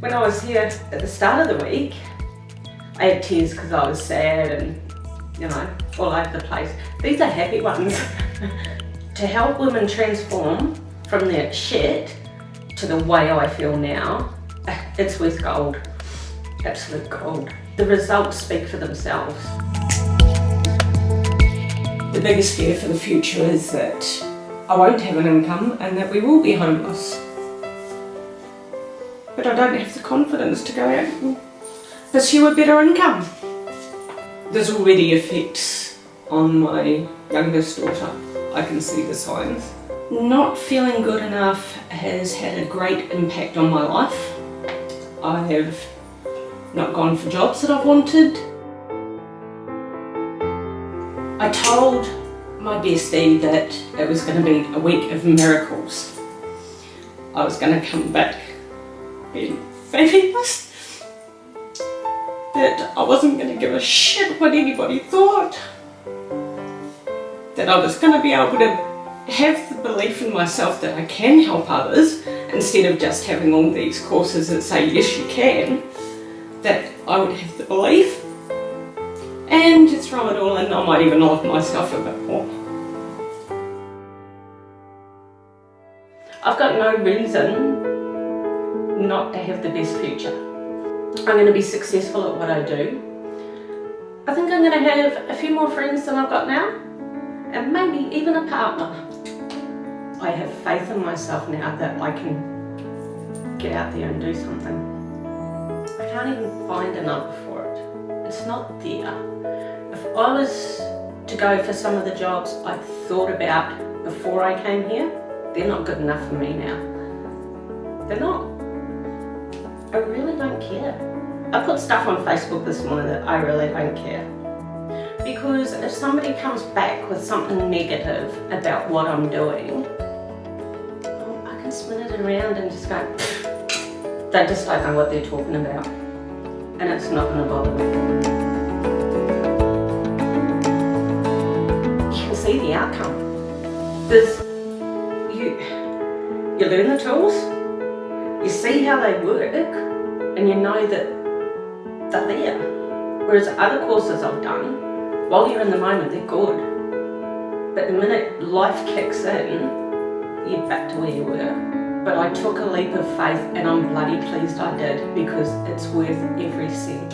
When I was here at the start of the week, I had tears because I was sad and, you know, all over the place. These are happy ones. To help women transform from their shit to the way I feel now, it's worth gold. Absolute gold. The results speak for themselves. The biggest fear for the future is that I won't have an income and that we will be homeless. But I don't have the confidence to go out and pursue a better income. There's already effects on my youngest daughter. I can see the signs. Not feeling good enough has had a great impact on my life. I have not gone for jobs that I've wanted. I told my bestie that it was going to be a week of miracles. I was going to come back being fabulous. That I wasn't going to give a shit what anybody thought. That I was going to be able to have the belief in myself that I can help others instead of just having all these courses that say yes you can. That I would have the belief. And to throw it all in, I might even love myself a bit more. I've got no reason not to have the best future. I'm going to be successful at what I do. I think I'm going to have a few more friends than I've got now, and maybe even a partner. I have faith in myself now that I can get out there and do something. I can't even find a number for it. It's not there. If I was to go for some of the jobs I thought about before I came here, they're not good enough for me now. They're not. I really don't care. I put stuff on Facebook this morning that I really don't care. Because if somebody comes back with something negative about what I'm doing, I can spin it around and just go, they just don't know what they're talking about. And it's not going to bother me. You can see the outcome. You learn the tools, you see how they work, and you know that they're there. Whereas other courses I've done, while you're in the moment, they're good. But the minute life kicks in, you're back to where you were. But I took a leap of faith and I'm bloody pleased I did, because it's worth every cent.